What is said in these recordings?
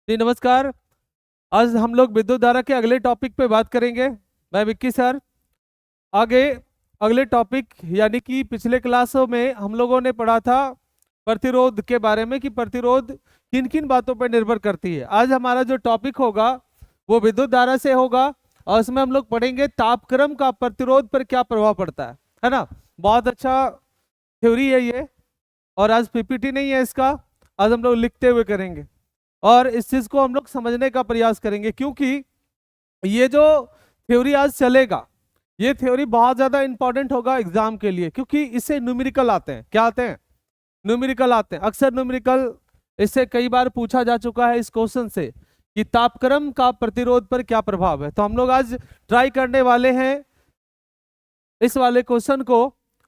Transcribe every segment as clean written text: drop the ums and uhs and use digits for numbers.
जी नमस्कार। आज हम लोग विद्युत धारा के अगले टॉपिक पे बात करेंगे। मैं विक्की सर। आगे अगले टॉपिक यानी कि पिछले क्लासों में हम लोगों ने पढ़ा था प्रतिरोध के बारे में कि प्रतिरोध किन किन बातों पर निर्भर करती है। आज हमारा जो टॉपिक होगा वो विद्युत धारा से होगा और उसमें हम लोग पढ़ेंगे तापक्रम का प्रतिरोध पर क्या प्रभाव पड़ता है ना। बहुत अच्छा थ्योरी है ये। और आज पीपीटी नहीं है इसका, आज हम लोग लिखते हुए करेंगे और इस चीज को हम लोग समझने का प्रयास करेंगे, क्योंकि ये जो थ्योरी आज चलेगा ये थ्योरी बहुत ज्यादा इंपॉर्टेंट होगा एग्जाम के लिए, क्योंकि इससे न्यूमेरिकल आते हैं। क्या आते हैं? न्यूमेरिकल आते हैं। अक्सर न्यूमेरिकल इससे कई बार पूछा जा चुका है इस क्वेश्चन से कि तापक्रम का प्रतिरोध पर क्या प्रभाव है। तो हम लोग आज ट्राई करने वाले हैं इस वाले क्वेश्चन को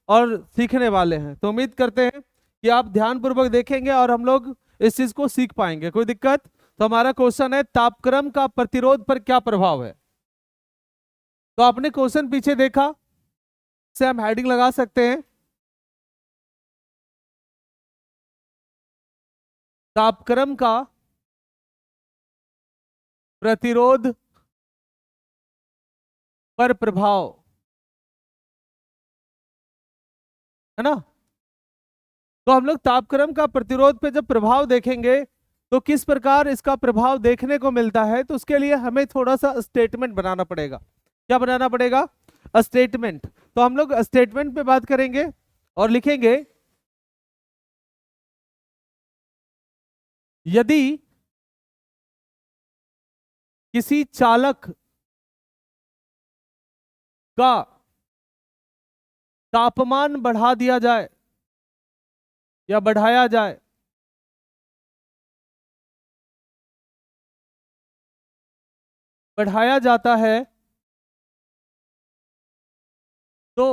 और सीखने वाले हैं। तो उम्मीद करते हैं कि आप ध्यानपूर्वक देखेंगे और हम लोग इस चीज को सीख पाएंगे। कोई दिक्कत? तो हमारा क्वेश्चन है तापक्रम का प्रतिरोध पर क्या प्रभाव है। तो आपने क्वेश्चन पीछे देखा, से हम हेडिंग लगा सकते हैं तापक्रम का प्रतिरोध पर प्रभाव, है ना। तो हम लोग तापक्रम का प्रतिरोध पे जब प्रभाव देखेंगे तो किस प्रकार इसका प्रभाव देखने को मिलता है, तो उसके लिए हमें थोड़ा सा स्टेटमेंट बनाना पड़ेगा। क्या बनाना पड़ेगा? स्टेटमेंट। तो हम लोग स्टेटमेंट पे बात करेंगे और लिखेंगे यदि किसी चालक का तापमान बढ़ा दिया जाए या बढ़ाया जाए बढ़ाया जाता है तो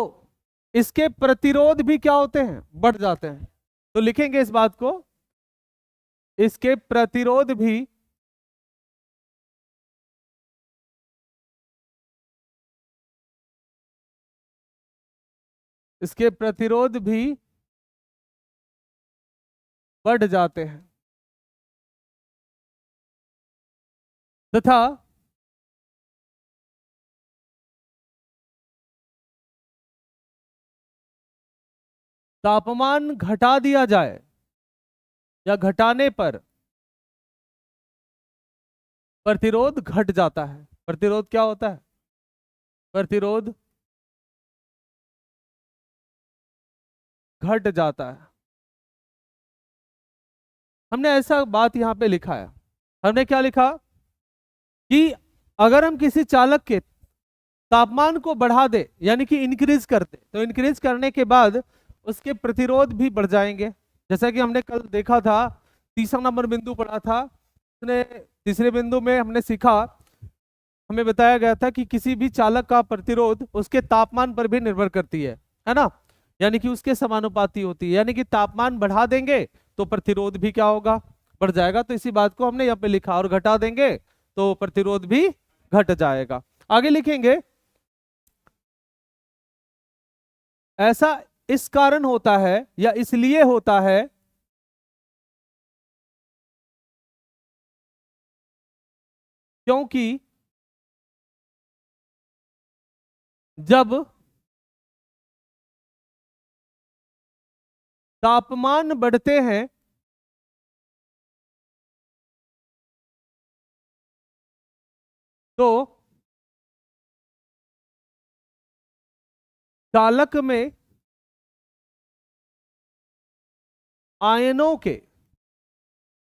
इसके प्रतिरोध भी क्या होते हैं? बढ़ जाते हैं। तो लिखेंगे इस बात को, इसके प्रतिरोध भी इसके प्रतिरोध भी बढ़ जाते हैं तथा तापमान घटा दिया जाए या घटाने पर प्रतिरोध घट जाता है। प्रतिरोध क्या होता है? प्रतिरोध घट जाता है। हमने ऐसा बात यहां पे लिखा है। हमने क्या लिखा कि अगर हम किसी चालक के तापमान को बढ़ा दे यानी कि इंक्रीज करते, तो इंक्रीज करने के बाद उसके प्रतिरोध भी बढ़ जाएंगे। जैसा कि हमने कल देखा था, तीसरा नंबर बिंदु पढ़ा था उसने। तीसरे बिंदु में हमने सीखा, हमें बताया गया था कि किसी भी चालक का प्रतिरोध उसके तापमान पर भी निर्भर करती है ना। यानी कि उसके समानुपाती होती है, यानी कि तापमान बढ़ा देंगे तो प्रतिरोध भी क्या होगा? बढ़ जाएगा। तो इसी बात को हमने यहाँ पे लिखा, और घटा देंगे तो प्रतिरोध भी घट जाएगा। आगे लिखेंगे ऐसा इस कारण होता है या इसलिए होता है क्योंकि जब तापमान बढ़ते हैं तो चालक में आयनों के,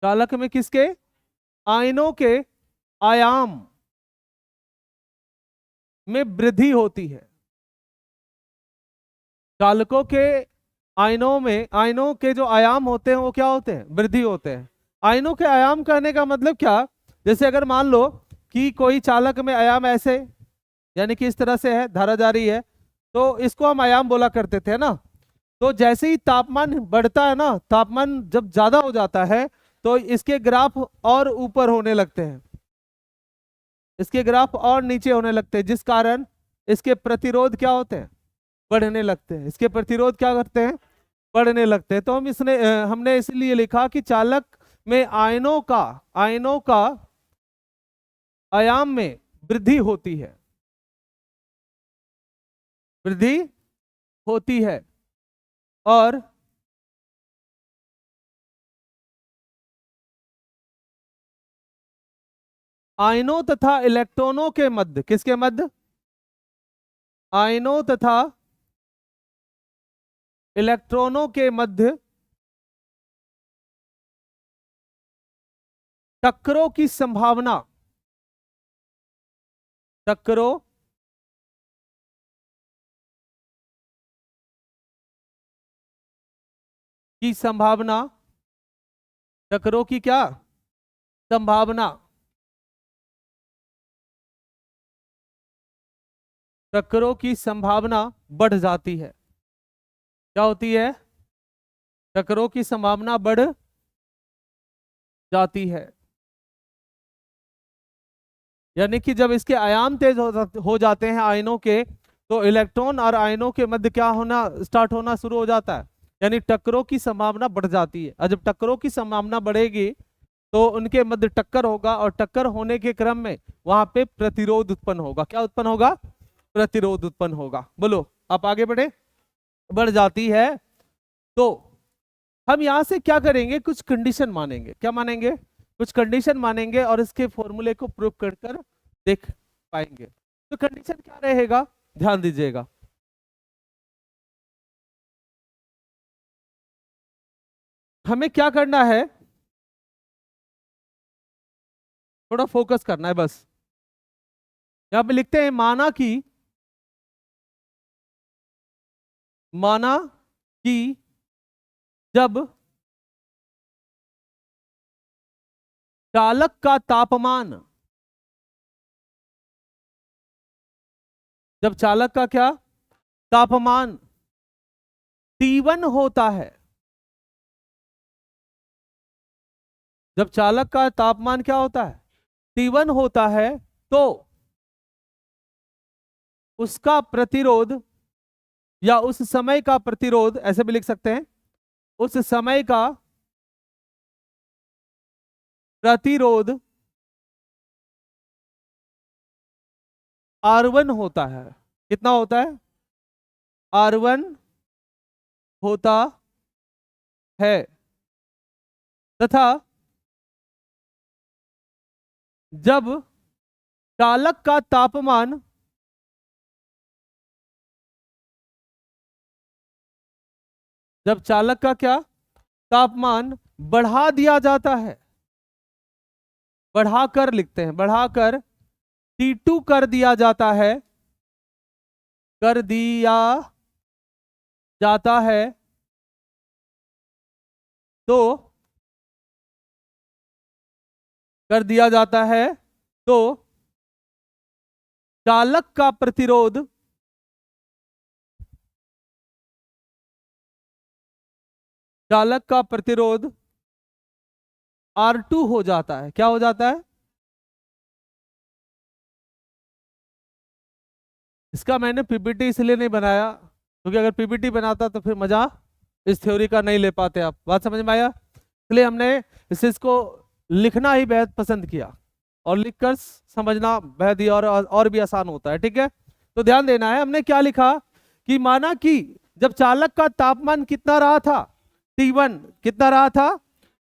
चालक में किसके? आयनों के आयाम में वृद्धि होती है। चालकों के आयनों में, आयनों के जो आयाम होते हैं वो क्या होते हैं? वृद्धि होते हैं। आयनों के आयाम कहने का मतलब क्या? जैसे अगर मान लो कि कोई चालक में आयाम ऐसे, यानी कि इस तरह से है, धारा जारी है, तो इसको हम आयाम बोला करते थे ना। तो जैसे ही तापमान बढ़ता है ना, तापमान जब ज्यादा हो जाता है तो इसके ग्राफ और ऊपर होने लगते हैं, इसके ग्राफ और नीचे होने लगते हैं, जिस कारण इसके प्रतिरोध क्या होते हैं? बढ़ने लगते हैं। इसके प्रतिरोध क्या करते हैं? बढ़ने लगते हैं। तो हमने इसलिए लिखा कि चालक में आयनों का आयाम में वृद्धि होती है, वृद्धि होती है। और आयनों तथा इलेक्ट्रॉनों के मध्य, किसके मध्य? आयनों तथा इलेक्ट्रॉनों के मध्य टक्करों की संभावना, टक्करों की संभावना, टक्करों की क्या संभावना? टक्करों की संभावना बढ़ जाती है। क्या होती है? टक्करों की संभावना बढ़ जाती है। यानी कि जब इसके आयाम तेज हो जाते हैं आयनों के, तो इलेक्ट्रॉन और आयनों के मध्य क्या होना स्टार्ट होना शुरू हो जाता है, यानी टक्करों की संभावना बढ़ जाती है। और जब टक्करों की संभावना बढ़ेगी तो उनके मध्य टक्कर होगा, और टक्कर होने के क्रम में वहां पे प्रतिरोध उत्पन्न होगा। क्या उत्पन्न होगा? प्रतिरोध उत्पन्न होगा। बोलो, आप आगे बढ़े। बढ़ जाती है तो हम यहां से क्या करेंगे, कुछ कंडीशन मानेंगे। क्या मानेंगे? कुछ कंडीशन मानेंगे और इसके फॉर्मूले को प्रूव कर कर देख पाएंगे। तो कंडीशन क्या रहेगा, ध्यान दीजिएगा। हमें क्या करना है, थोड़ा फोकस करना है बस। यहां पे लिखते हैं माना कि जब चालक का तापमान, जब चालक का क्या तापमान T1 होता है, जब चालक का तापमान क्या होता है T1 होता है, तो उसका प्रतिरोध या उस समय का प्रतिरोध, ऐसे भी लिख सकते हैं, उस समय का प्रतिरोध R1 होता है। कितना होता है? R1 होता है। तथा जब चालक का तापमान जब चालक का क्या तापमान बढ़ा दिया जाता है, बढ़ाकर लिखते हैं, बढ़ाकर T2 कर दिया जाता है, कर दिया जाता है, तो कर दिया जाता है तो चालक का प्रतिरोध चालक का प्रतिरोध R2 हो जाता है। क्या हो जाता है? इसका मैंने पीपीटी इसलिए नहीं बनाया क्योंकि अगर पीपीटी बनाता तो फिर मजा इस थ्योरी का नहीं ले पाते आप। बात समझ में आया? इसलिए हमने इस चीज को लिखना ही बेहद पसंद किया, और लिखकर समझना बेहद ही और भी आसान होता है। ठीक है, तो ध्यान देना है। हमने क्या लिखा कि माना कि जब चालक का तापमान कितना रहा था T1, कितना रहा था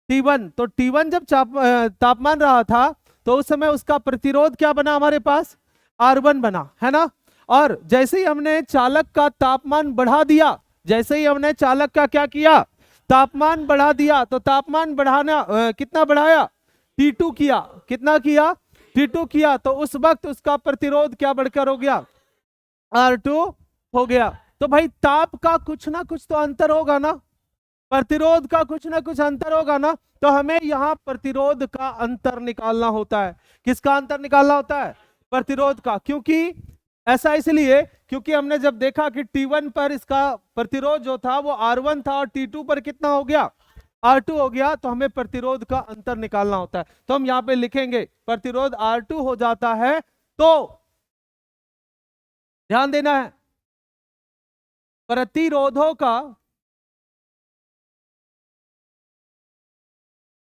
T1, तो T1 जब तापमान रहा था तो उस समय उसका प्रतिरोध क्या बना हमारे पास? R1 बना, है ना। और जैसे ही हमने चालक का तापमान बढ़ा दिया, जैसे ही हमने चालक का क्या किया तापमान बढ़ा दिया, तो तापमान बढ़ाना कितना बढ़ाया? T2 किया। कितना किया? T2 किया। तो उस वक्त उसका प्रतिरोध क्या बढ़कर हो गया? R2 हो गया। तो भाई ताप का कुछ ना कुछ तो अंतर होगा ना, प्रतिरोध का कुछ ना कुछ अंतर होगा ना। तो हमें यहाँ प्रतिरोध का अंतर निकालना होता है। किसका अंतर निकालना होता है? प्रतिरोध का। क्योंकि ऐसा इसलिए क्योंकि हमने जब देखा कि T1 पर इसका प्रतिरोध जो था वो R1 था, और T2 पर कितना हो गया? R2 हो गया। तो हमें प्रतिरोध का अंतर निकालना होता है। तो हम यहाँ पे लिखेंगे प्रतिरोध R2 हो जाता है, तो ध्यान देना है, प्रतिरोधों का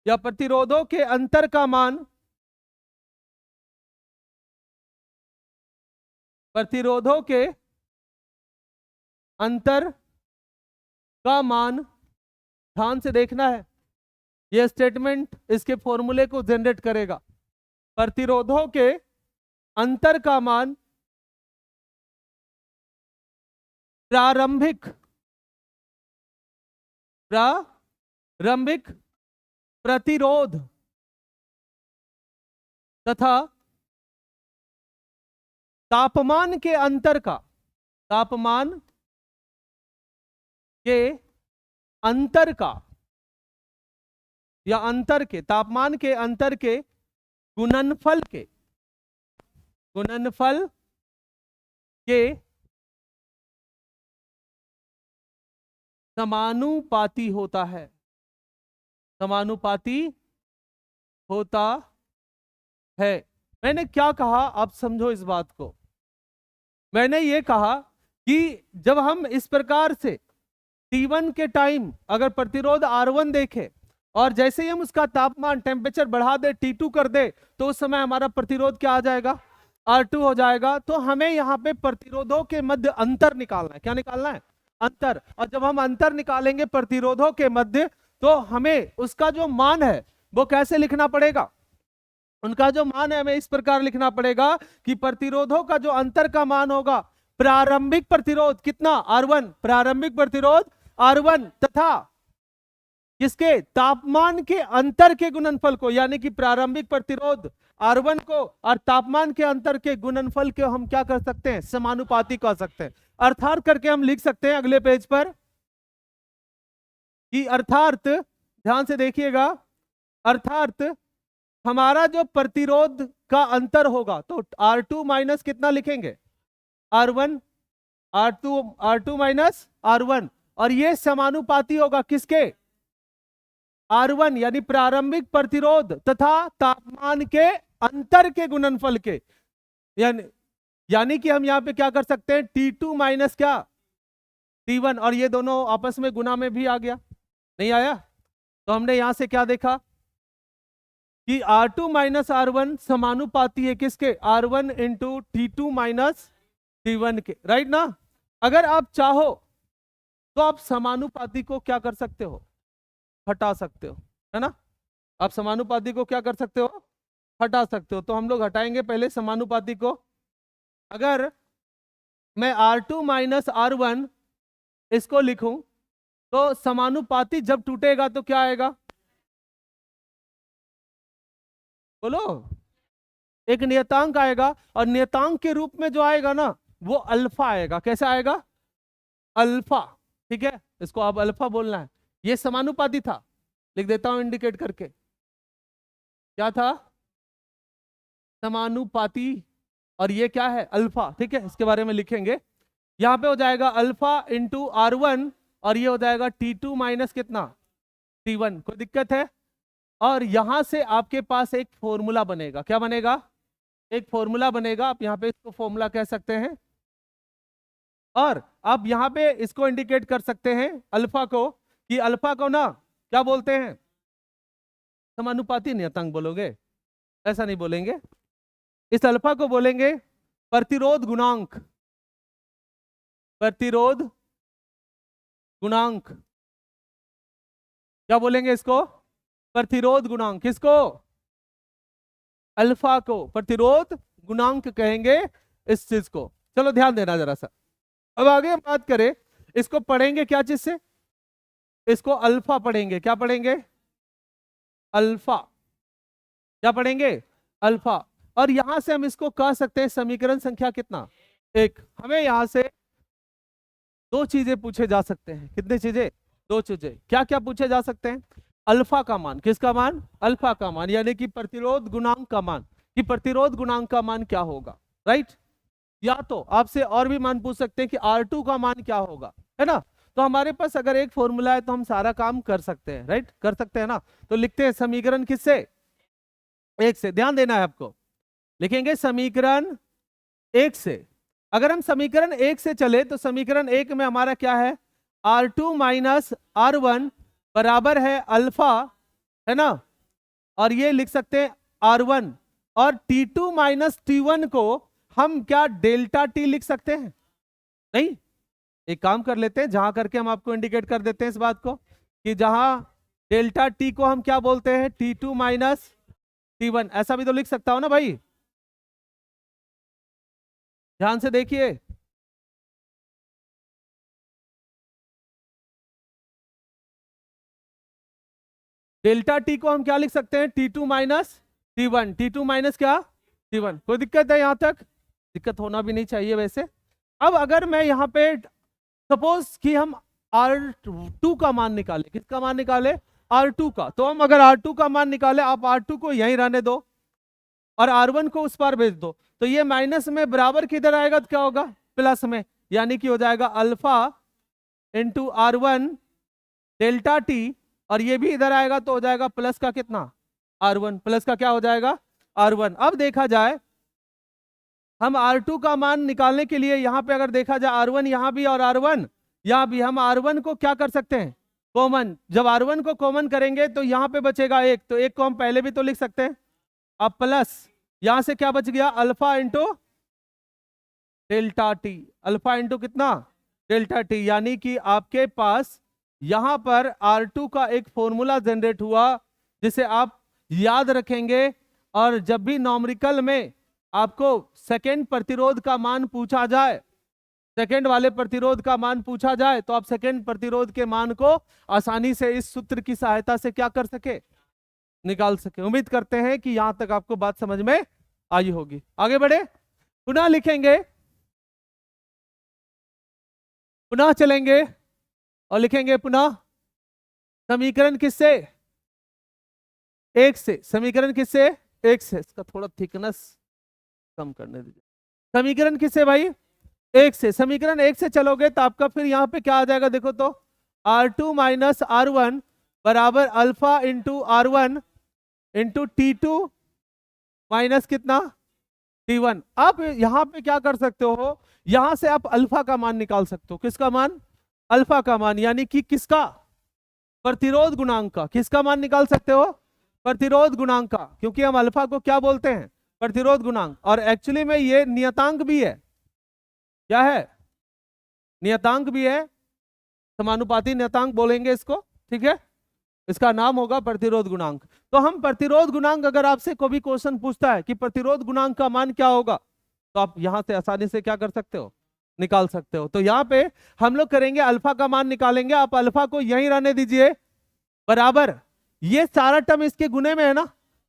या प्रतिरोधों के अंतर का मान, प्रतिरोधों के अंतर का मान, ध्यान से देखना है, यह स्टेटमेंट इसके फॉर्मूले को जनरेट करेगा। प्रतिरोधों के अंतर का मान प्रारंभिक प्रतिरोध तथा तापमान के अंतर का, तापमान के अंतर का या अंतर के, तापमान के अंतर के गुणनफल के समानुपाती होता है, समानुपाती होता है। मैंने क्या कहा, आप समझो इस बात को। मैंने ये कहा कि जब हम इस प्रकार से T1 के टाइम अगर प्रतिरोध R1 देखें और जैसे ही हम उसका तापमान टेम्परेचर बढ़ा दे, T2 कर दे, तो उस समय हमारा प्रतिरोध क्या आ जाएगा, R2 हो जाएगा। तो हमें यहाँ पे प्रतिरोधों के मध्य अंतर निकालना है। क्या निकालना है, अंतर। और जब हम अंतर निकालेंगे प्रतिरोधों के मध्य, तो हमें उसका जो मान है वो कैसे लिखना पड़ेगा, उनका जो मान है हमें इस प्रकार लिखना पड़ेगा कि प्रतिरोधों का जो अंतर का मान होगा, प्रारंभिक प्रतिरोध कितना, R1, प्रारंभिक प्रतिरोध R1 तथा किसके, तापमान के अंतर के गुणनफल को, यानी कि प्रारंभिक प्रतिरोध R1 को और तापमान के अंतर के गुणनफल के हम क्या कर सकते हैं, समानुपाती कर सकते हैं। अर्थात करके हम लिख सकते हैं अगले पेज पर कि अर्थात, ध्यान से देखिएगा, अर्थात हमारा जो प्रतिरोध का अंतर होगा तो R2 माइनस कितना लिखेंगे, R1, R2 माइनस R1, और ये समानुपाती होगा किसके, R1 यानी प्रारंभिक प्रतिरोध तथा तापमान के अंतर के गुणनफल के। यानी कि हम यहां पे क्या कर सकते हैं, T2 माइनस क्या, T1, और ये दोनों आपस में गुना में भी आ गया, नहीं आया। तो हमने यहां से क्या देखा कि R2 माइनस R1 समानुपाती है किसके, R1 into T2 minus T1 के, राइट ना। अगर आप चाहो तो आप समानुपाती को क्या कर सकते हो, हटा सकते हो, है ना। आप समानुपाती को क्या कर सकते हो, हटा सकते हो। तो हम लोग हटाएंगे पहले समानुपाती को। अगर मैं R2 माइनस R1 इसको लिखूं तो समानुपाती जब टूटेगा तो क्या आएगा, बोलो, एक नियतांक आएगा, और नियतांक के रूप में जो आएगा ना वो अल्फा आएगा। कैसा आएगा, अल्फा, ठीक है, इसको अब अल्फा बोलना है। ये समानुपाती था, लिख देता हूं इंडिकेट करके, क्या था, समानुपाती, और ये क्या है, अल्फा, ठीक है, इसके बारे में लिखेंगे। यहां पे हो जाएगा अल्फा इंटू R1, और ये हो जाएगा T2 माइनस कितना, T1। कोई दिक्कत है। और यहां से आपके पास एक फॉर्मूला बनेगा, क्या बनेगा, एक फॉर्मूला बनेगा। आप यहां पे इसको फॉर्मूला कह सकते हैं, और आप यहां पे इसको इंडिकेट कर सकते हैं अल्फा को, कि अल्फा को ना क्या बोलते हैं, समानुपाती नियतांक बोलोगे, ऐसा नहीं बोलेंगे। इस अल्फा को बोलेंगे प्रतिरोध गुणांक, प्रतिरोध गुणांक, क्या बोलेंगे इसको, प्रतिरोध गुणांक। किसको, अल्फा को प्रतिरोध गुणांक कहेंगे इस चीज को। चलो ध्यान देना जरा सा। अब आगे हम बात करें, इसको पढ़ेंगे क्या चीज से, इसको अल्फा पढ़ेंगे। क्या पढ़ेंगे, अल्फा, क्या पढ़ेंगे, अल्फा। और यहां से हम इसको कह सकते हैं समीकरण संख्या कितना, एक। हमें यहां से दो चीजें पूछे जा सकते हैं, कितनी चीजें, दो चीजें। क्या क्या पूछे जा सकते हैं, अल्फा का मान, किसका मान, अल्फा का मान, यानी कि प्रतिरोध गुणांक का मान, कि प्रतिरोध गुणांक का मान क्या होगा, राइट। या तो आपसे और भी मान पूछ सकते हैं कि R2 का मान क्या होगा, है ना। तो हमारे पास अगर एक फॉर्मूला है तो हम सारा काम कर सकते हैं, राइट, कर सकते हैं ना। तो लिखते हैं समीकरण किससे, एक से। ध्यान देना है आपको, लिखेंगे समीकरण एक से। अगर हम समीकरण एक से चले तो समीकरण एक में हमारा क्या है, R2 माइनस R1 बराबर है अल्फा, है ना, और ये लिख सकते हैं R1, और T2 माइनस T1 को हम क्या डेल्टा T लिख सकते हैं? नहीं, एक काम कर लेते हैं, जहां करके हम आपको इंडिकेट कर देते हैं इस बात को कि जहां डेल्टा T को हम क्या बोलते हैं, T2 माइनस T1, ऐसा भी तो लिख सकता हूं ना भाई, ध्यान से देखिए। डेल्टा T को हम क्या लिख सकते हैं, T2 minus T1, T2 minus क्या, T1। कोई दिक्कत है यहां तक? दिक्कत होना भी नहीं चाहिए वैसे। अब अगर मैं यहाँ पे सपोज कि हम R2 का मान निकाले, किसका मान निकाले, R2 का, तो हम अगर R2 का मान निकाले, आप R2 को यहीं रहने दो और R1 को उस पार भेज दो, तो ये माइनस में बराबर किधर आएगा तो क्या होगा, प्लस में, यानी कि हो जाएगा alpha into R1 delta T, और ये भी इधर आएगा तो हो जाएगा प्लस का कितना, R1, प्लस का क्या हो जाएगा, R1। अब देखा जाए हम R2 का मान निकालने के लिए यहां पे अगर देखा जाए R1 यहां भी और R1 यहां भी, हम R1 को क्या कर सकते हैं, कॉमन। जब R1 को कॉमन करेंगे तो यहां पे बचेगा एक, तो एक को हम पहले भी तो लिख सकते हैं। अब प्लस यहां से क्या बच गया, alpha into delta T, alpha into कितना, डेल्टा T, यानी कि आपके पास यहां पर R2 का एक फॉर्मूला जनरेट हुआ जिसे आप याद रखेंगे, और जब भी नॉमरिकल में आपको सेकेंड प्रतिरोध का मान पूछा जाए, सेकेंड वाले प्रतिरोध का मान पूछा जाए, तो आप सेकेंड प्रतिरोध के मान को आसानी से इस सूत्र की सहायता से क्या कर सके, निकाल सके। उम्मीद करते हैं कि यहां तक आपको बात समझ में आई होगी। आगे बढ़े, पुनः लिखेंगे, पुनः चलेंगे और लिखेंगे पुनः समीकरण किससे, एक से, समीकरण किससे, एक से। इसका थोड़ा थिकनेस कम करने दीजिए। समीकरण किससे भाई, एक से। समीकरण एक से चलोगे तो आपका फिर यहां पे क्या आ जाएगा, देखो तो R2 माइनस R1 बराबर alpha into R1 into T2 minus कितना, T1। आप यहां पे क्या कर सकते हो, यहां से आप अल्फा का मान निकाल सकते हो, किसका मान, अल्फा का मान, यानी कि किसका, प्रतिरोध गुणांक का। किसका मान निकाल सकते हो, प्रतिरोध गुणांक का, क्योंकि हम अल्फा को क्या बोलते हैं, प्रतिरोध गुणांक। और एक्चुअली में ये नियतांक भी है, क्या है, नियतांक भी है, समानुपाती नियतांक बोलेंगे इसको, ठीक है, इसका नाम होगा प्रतिरोध गुणांक। तो हम प्रतिरोध गुणांक, अगर आपसे कोई भी क्वेश्चन पूछता है कि प्रतिरोध गुणांक का मान क्या होगा, तो आप यहां से आसानी से क्या कर सकते हो, निकाल सकते हो। तो यहाँ पे हम लोग करेंगे अल्फा का मान निकालेंगे, आप अल्फा को यहीं रहने दीजिए, बराबर ये सारा टर्म इसके गुने में है ना,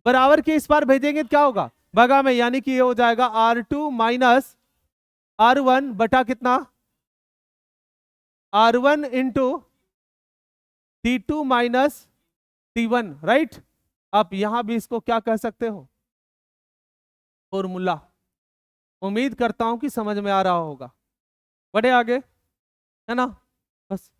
बराबर के इस बार भेजेंगे तो क्या होगा, भगा में, यानी कि ये हो जाएगा R2 माइनस R1 बटा कितना, R1 into T2 minus T1, right. आप यहां भी इसको क्या कह सकते हो, फॉर्मूला। उम्मीद करता हूं कि समझ में आ रहा होगा। बढ़े आगे, है ना, बस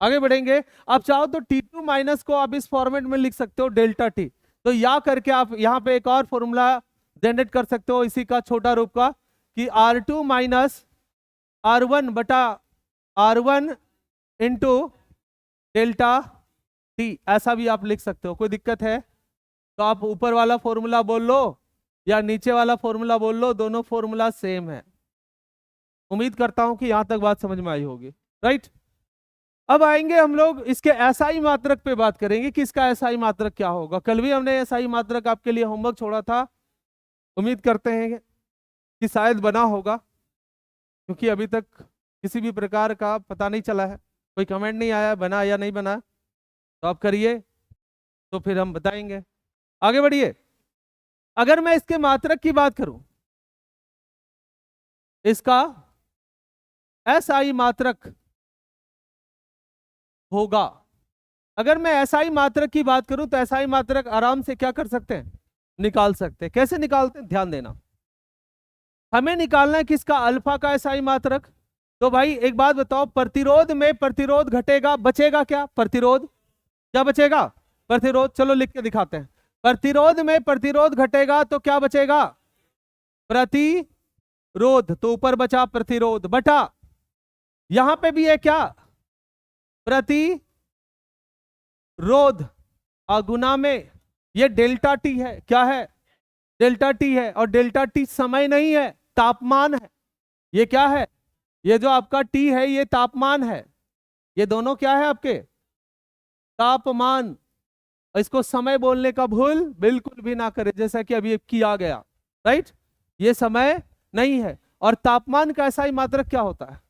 आगे बढ़ेंगे। आप चाहो तो T2 माइनस को आप इस फॉर्मेट में लिख सकते हो डेल्टा T, तो या करके आप यहाँ पे एक और फॉर्मूला जनरेट कर सकते हो इसी का छोटा रूप का, कि R2 माइनस R1 बटा R1 इंटू डेल्टा T, ऐसा भी आप लिख सकते हो। कोई दिक्कत है तो आप ऊपर वाला फॉर्मूला बोल लो या नीचे वाला फॉर्मूला बोल लो, दोनों फॉर्मूला सेम है। उम्मीद करता हूं कि यहां तक बात समझ में आई होगी, राइट। अब आएंगे हम लोग इसके एसआई मात्रक पे बात करेंगे कि इसका एसआई मात्रक क्या होगा। कल भी हमने एसआई मात्रक आपके लिए होमवर्क छोड़ा था, उम्मीद करते हैं कि शायद बना होगा, क्योंकि अभी तक किसी भी प्रकार का पता नहीं चला है, कोई कमेंट नहीं आया बना या नहीं बना। तो आप करिए तो फिर हम बताएंगे। आगे बढ़िए। अगर मैं इसके मात्रक की बात करूं, इसका एसआई मात्रक होगा, अगर मैं एसआई मात्रक की बात करूं तो एसआई मात्रक आराम से क्या कर सकते हैं, निकाल सकते हैं। कैसे निकालते हैं, ध्यान देना, हमें निकालना है किसका, अल्फा का एसआई मात्रक। तो भाई एक बात बताओ, प्रतिरोध में प्रतिरोध घटेगा, बचेगा क्या, प्रतिरोध, क्या बचेगा, प्रतिरोध। चलो लिख के दिखाते हैं, प्रतिरोध में प्रतिरोध घटेगा तो क्या बचेगा, प्रतिरोध, तो ऊपर बचा प्रतिरोध बटा, यहां पे भी है क्या, प्रतिरोध, गुना में ये डेल्टा टी है। क्या है? डेल्टा टी है। और डेल्टा टी समय नहीं है, तापमान है। ये क्या है? ये जो आपका टी है ये तापमान है। ये दोनों क्या है आपके? तापमान। इसको समय बोलने का भूल बिल्कुल भी ना करें, जैसा कि अभी किया गया। राइट, ये समय नहीं है। और तापमान का ऐसा ही मात्रक क्या होता है?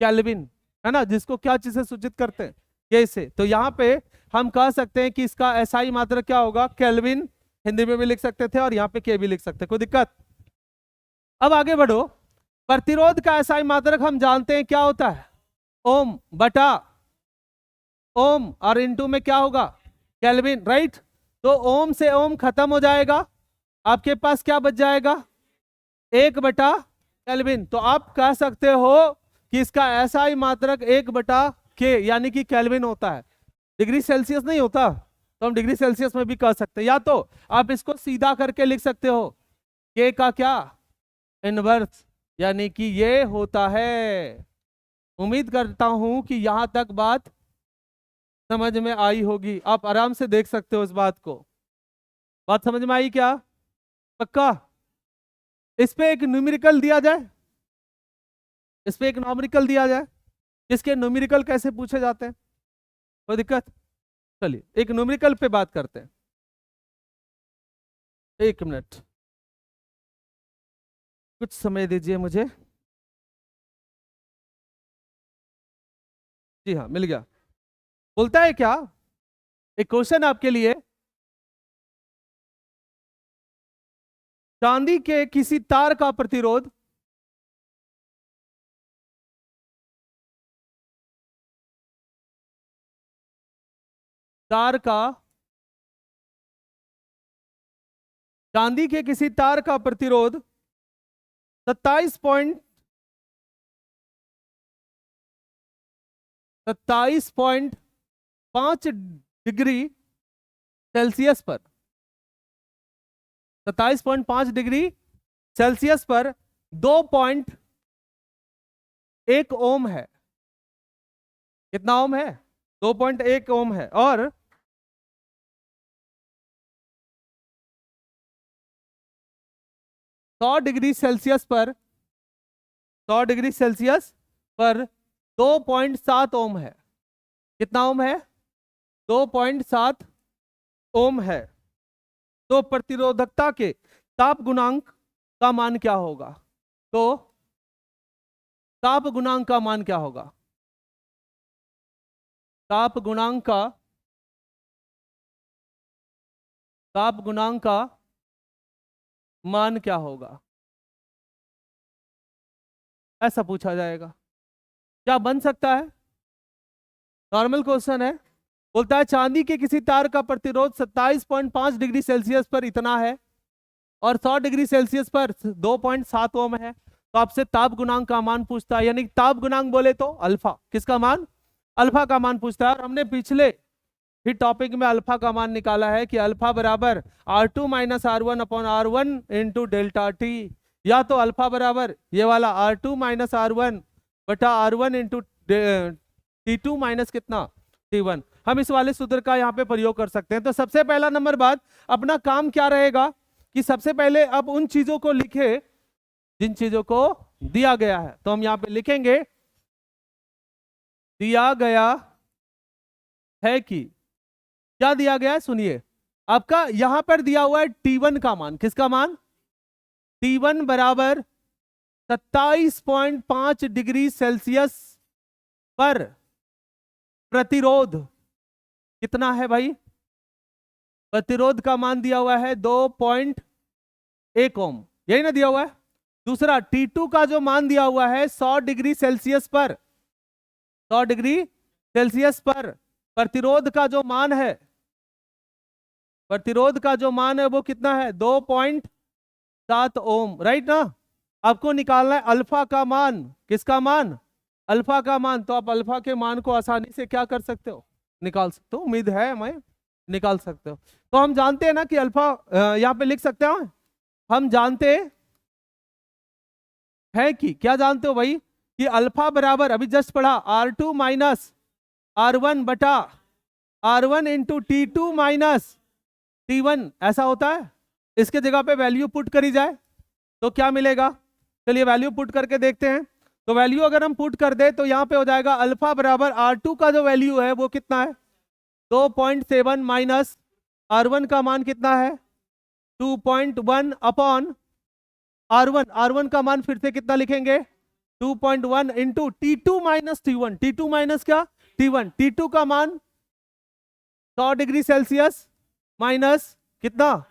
केल्विन, है ना, जिसको क्या चीज से सूचित करते हैं? के से। तो यहाँ पे हम कह सकते हैं कि इसका ऐसा ही मात्रक क्या होगा? केल्विन। हिंदी में भी लिख सकते थे और यहाँ पे के भी लिख सकते, कोई दिक्कत? अब आगे बढ़ो। प्रतिरोध का ऐसा ही मात्रक हम जानते हैं क्या होता है? ओम बटा ओम, और इनटू में क्या होगा? केल्विन। राइट, तो ओम से ओम खत्म हो जाएगा, आपके पास क्या बच जाएगा? 1/केल्विन। तो आप कह सकते हो कि इसका ऐसा ही मात्रक 1/K यानी कि केल्विन होता है। डिग्री सेल्सियस नहीं होता, तो हम डिग्री सेल्सियस में भी कह सकते हैं। या तो आप इसको सीधा करके लिख सकते हो, K का क्या? इनवर्स, यानी कि ये होता है। उम्मीद करता हूं कि यहां तक बात समझ में आई होगी। आप आराम से देख सकते हो इस बात को। बात समझ में आई क्या? पक्का? इस पे एक न्यूमेरिकल दिया जाए, इस पे एक न्यूमेरिकल दिया जाए। इसके न्यूमेरिकल कैसे पूछे जाते हैं? कोई दिक्कत? चलिए एक न्यूमेरिकल पे बात करते हैं। 1 मिनट, कुछ समय दीजिए मुझे। जी हाँ, मिल गया। बोलता है क्या, एक क्वेश्चन आपके लिए। चांदी के किसी तार का प्रतिरोध तार का चांदी के किसी तार का प्रतिरोध 27.5 डिग्री सेल्सियस पर 27.5 डिग्री सेल्सियस पर 2.1 ओम है। कितना ओम है? 2.1 ओम है। और 100 डिग्री सेल्सियस पर 2.7 ओम है। कितना ओम है? 2.7 ओम है। तो प्रतिरोधकता के ताप गुणांक का मान क्या होगा? तो ताप गुणांक का मान क्या होगा? ताप गुणांक का मान क्या होगा? ऐसा पूछा जाएगा। क्या बन सकता है? नॉर्मल क्वेश्चन है। बोलता है चांदी के किसी तार का प्रतिरोध 27.5 डिग्री सेल्सियस पर इतना है और 100 डिग्री सेल्सियस पर 2.7 ओम है। तो आपसे ताप गुणांक का मान पूछता है, यानी ताप गुणांक बोले तो अल्फा। किसका मान? अल्फा का मान पूछता है। और हमने पिछले ही टॉपिक में अल्फा का मान निकाला है कि अल्फा बराबर R2 - R1 upon R1 into delta T. या तो अल्फा बराबर ये वाला R2 - R1 बटा R1 इंटू T2 माइनस कितना? T1। हम इस वाले सूत्र का यहाँ पे प्रयोग कर सकते हैं। तो सबसे पहला नंबर बात, अपना काम क्या रहेगा कि सबसे पहले अब उन चीजों को लिखे जिन चीजों को दिया गया है। तो हम यहाँ पे लिखेंगे दिया गया है कि, क्या दिया गया है सुनिए। आपका यहां पर दिया हुआ है T1 का मान। किसका मान? T1 बराबर 27.5 डिग्री सेल्सियस पर प्रतिरोध कितना है भाई? प्रतिरोध का मान दिया हुआ है 2.1 ओम, यही ना दिया हुआ है। दूसरा T2 का जो मान दिया हुआ है 100 डिग्री सेल्सियस पर 100 डिग्री सेल्सियस पर प्रतिरोध का जो मान है, प्रतिरोध का जो मान है वो कितना है? 2.7 ओम। राइट ना? आपको निकालना है अल्फा का मान। किसका मान? अल्फा का मान। तो आप अल्फा के मान को आसानी से क्या कर सकते हो? निकाल सकते हो। उम्मीद है हमें निकाल सकते हो। तो हम जानते हैं ना कि अल्फा यहाँ पे लिख सकते हैं। हम जानते हैं कि, क्या जानते हो भाई, कि अल्फा बराबर अभी जस्ट पढ़ा R2 - R1 बटा R1 into T2 minus T1 ऐसा होता है। इसके जगह पे वैल्यू पुट करी जाए तो क्या मिलेगा? चलिए वैल्यू पुट करके देखते हैं। तो वैल्यू अगर हम पुट कर दे तो यहाँ पे हो जाएगा अल्फा बराबर R2 का जो वैल्यू है वो कितना है? 2.7 माइनस R1 का मान कितना है? 2.1 अपॉन R1। R1 का मान फिर से कितना लिखेंगे? 2.1 into T2 minus T1। T2 minus क्या? T1। T2 का मान 100 डिग्री सेल्सियस माइनस कितना?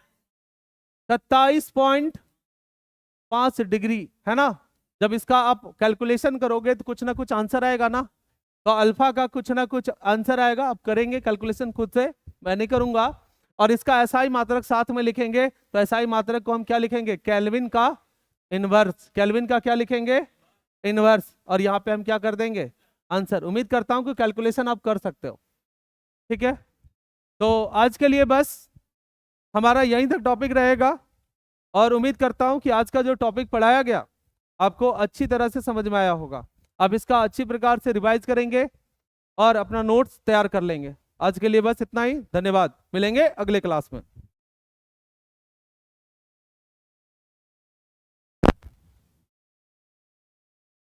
27.5 डिग्री, है ना। जब इसका आप कैलकुलेशन करोगे तो कुछ ना कुछ आंसर आएगा ना। तो अल्फा का कुछ ना कुछ आंसर आएगा। आप करेंगे कैलकुलेशन खुद से, मैं नहीं करूंगा। और इसका एसआई मात्रक साथ में लिखेंगे। तो एसआई मात्रक को हम क्या लिखेंगे? केल्विन का इनवर्स। केल्विन का क्या लिखेंगे? इनवर्स। और यहाँ पे हम क्या कर देंगे? आंसर। उम्मीद करता हूं कि कैलकुलेशन आप कर सकते हो। ठीक है, तो आज के लिए बस हमारा यहीं तक टॉपिक रहेगा। और उम्मीद करता हूं कि आज का जो टॉपिक पढ़ाया गया आपको अच्छी तरह से समझ में आया होगा। आप इसका अच्छी प्रकार से रिवाइज करेंगे और अपना नोट्स तैयार कर लेंगे। आज के लिए बस इतना ही। धन्यवाद। मिलेंगे अगले क्लास में।